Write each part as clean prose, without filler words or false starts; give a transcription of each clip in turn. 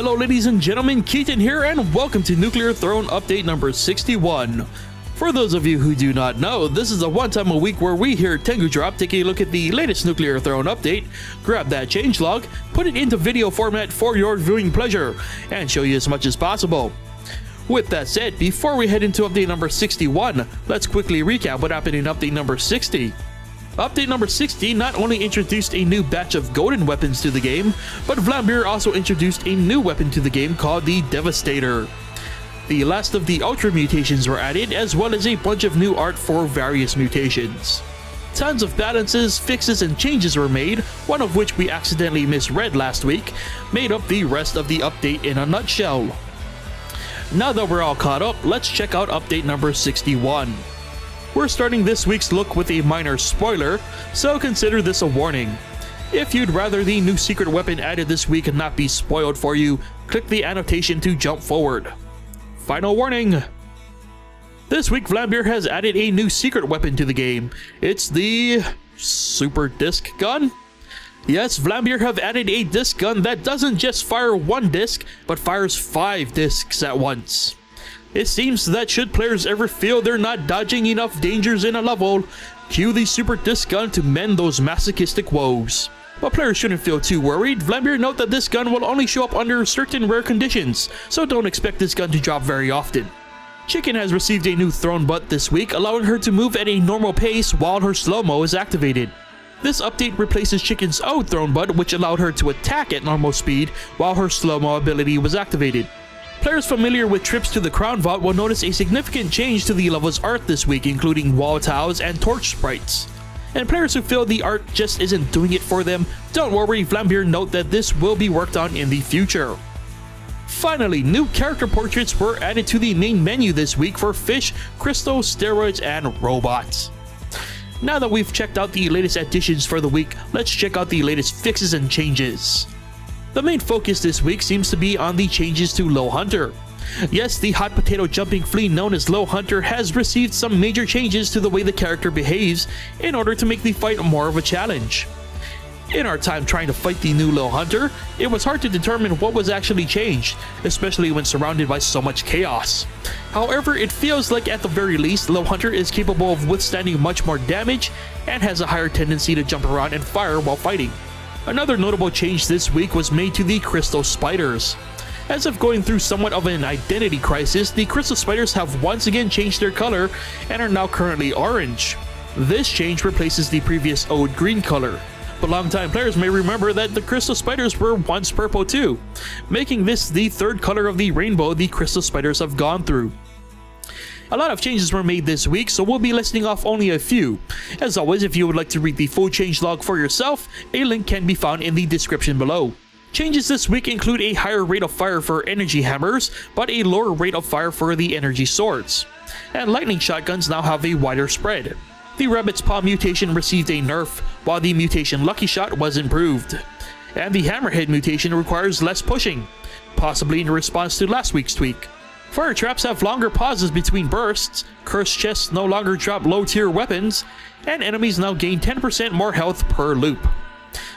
Hello ladies and gentlemen, Keaton here and welcome to Nuclear Throne update number 61. For those of you who do not know, this is a one time a week where we here at Tengu Drop take a look at the latest Nuclear Throne update, grab that changelog, put it into video format for your viewing pleasure, and show you as much as possible. With that said, before we head into update number 61, let's quickly recap what happened in update number 60. Update number 60 not only introduced a new batch of golden weapons to the game, but Vlambeer also introduced a new weapon to the game called the Devastator. The last of the Ultra mutations were added, as well as a bunch of new art for various mutations. Tons of balances, fixes, and changes were made, one of which we accidentally misread last week, made up the rest of the update in a nutshell. Now that we're all caught up, let's check out update number 61. We're starting this week's look with a minor spoiler, so consider this a warning. If you'd rather the new secret weapon added this week not be spoiled for you, click the annotation to jump forward. Final warning! This week Vlambeer has added a new secret weapon to the game. It's the Super Disc Gun? Yes, Vlambeer have added a disc gun that doesn't just fire one disc, but fires 5 discs at once. It seems that should players ever feel they're not dodging enough dangers in a level, cue the Super Disc Gun to mend those masochistic woes. But players shouldn't feel too worried. Vlambeer note that this gun will only show up under certain rare conditions, so don't expect this gun to drop very often. Chicken has received a new throne butt this week, allowing her to move at a normal pace while her slow-mo is activated. This update replaces Chicken's old throne butt, which allowed her to attack at normal speed while her slow-mo ability was activated. Players familiar with trips to the Crown Vault will notice a significant change to the level's art this week, including wall tiles and torch sprites. And players who feel the art just isn't doing it for them, don't worry, Vlambeer note that this will be worked on in the future. Finally, new character portraits were added to the main menu this week for fish, crystal, steroids, and robots. Now that we've checked out the latest additions for the week, let's check out the latest fixes and changes. The main focus this week seems to be on the changes to Low Hunter. Yes, the hot potato jumping flea known as Low Hunter has received some major changes to the way the character behaves in order to make the fight more of a challenge. In our time trying to fight the new Low Hunter, it was hard to determine what was actually changed, especially when surrounded by so much chaos. However, it feels like at the very least, Low Hunter is capable of withstanding much more damage and has a higher tendency to jump around and fire while fighting. Another notable change this week was made to the Crystal Spiders. As if going through somewhat of an identity crisis, the Crystal Spiders have once again changed their color and are now currently orange. This change replaces the previous Ode green color, but longtime players may remember that the Crystal Spiders were once purple too, making this the third color of the rainbow the Crystal Spiders have gone through. A lot of changes were made this week, so we'll be listing off only a few. As always, if you would like to read the full changelog for yourself, a link can be found in the description below. Changes this week include a higher rate of fire for energy hammers, but a lower rate of fire for the energy swords. And lightning shotguns now have a wider spread. The Rabbit's Paw mutation received a nerf, while the mutation Lucky Shot was improved. And the Hammerhead mutation requires less pushing, possibly in response to last week's tweak. Fire traps have longer pauses between bursts, cursed chests no longer drop low-tier weapons, and enemies now gain 10% more health per loop.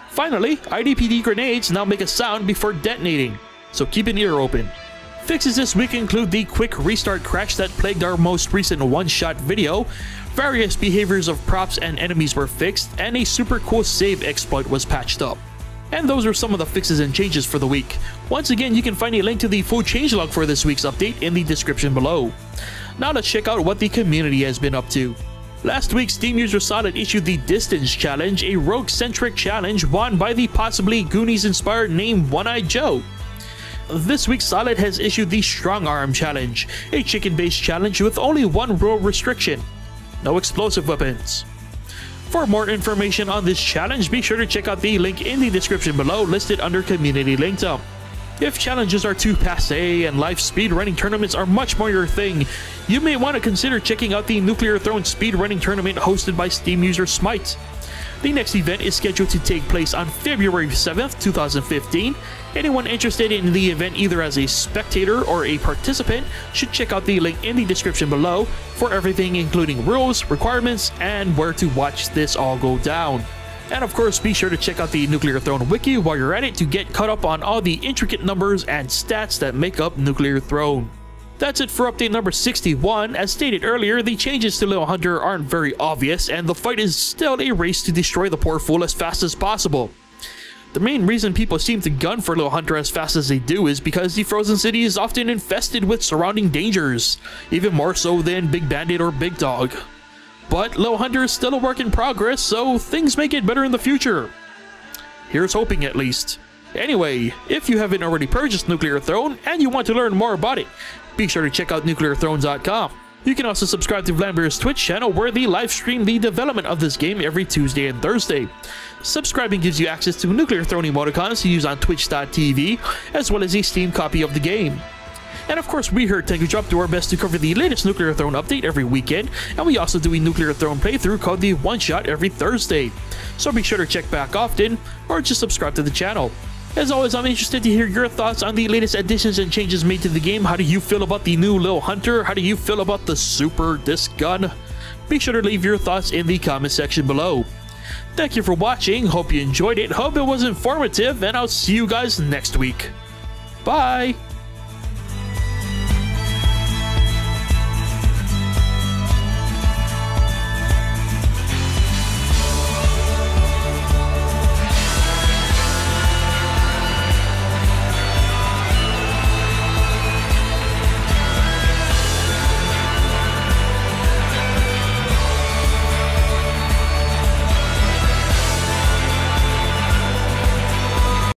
Finally, IDPD grenades now make a sound before detonating, so keep an ear open. Fixes this week include the quick restart crash that plagued our most recent one-shot video, various behaviors of props and enemies were fixed, and a super cool save exploit was patched up. And those are some of the fixes and changes for the week. Once again, you can find a link to the full changelog for this week's update in the description below. Now let's check out what the community has been up to. Last week, Steam user Solid issued the Distance Challenge, a rogue-centric challenge won by the possibly Goonies-inspired name One-Eyed Joe. This week, Solid has issued the Strong Arm Challenge, a chicken-based challenge with only one rule restriction: no explosive weapons. For more information on this challenge, be sure to check out the link in the description below listed under Community Link Dump. If challenges are too passe and live speedrunning tournaments are much more your thing, you may want to consider checking out the Nuclear Throne speedrunning tournament hosted by Steam user Smite. The next event is scheduled to take place on February 7th, 2015. Anyone interested in the event either as a spectator or a participant should check out the link in the description below for everything including rules, requirements, and where to watch this all go down. And of course, be sure to check out the Nuclear Throne wiki while you're at it to get caught up on all the intricate numbers and stats that make up Nuclear Throne. That's it for update number 61. As stated earlier, the changes to Little Hunter aren't very obvious, and the fight is still a race to destroy the poor fool as fast as possible. The main reason people seem to gun for Little Hunter as fast as they do is because the Frozen City is often infested with surrounding dangers, even more so than Big Bandit or Big Dog. But Little Hunter is still a work in progress, so things may get better in the future. Here's hoping, at least. Anyway, if you haven't already purchased Nuclear Throne and you want to learn more about it, be sure to check out nuclearthrone.com. You can also subscribe to Vlambeer's Twitch channel where they live stream the development of this game every Tuesday and Thursday. Subscribing gives you access to Nuclear Throne emoticons to use on twitch.tv, as well as a Steam copy of the game. And of course, we here at Tengu Drop do our best to cover the latest Nuclear Throne update every weekend, and we also do a Nuclear Throne playthrough called the One Shot every Thursday. So be sure to check back often, or just subscribe to the channel. As always, I'm interested to hear your thoughts on the latest additions and changes made to the game. How do you feel about the new Little Hunter? How do you feel about the Super Disc Gun? Be sure to leave your thoughts in the comment section below. Thank you for watching, hope you enjoyed it, hope it was informative, and I'll see you guys next week. Bye!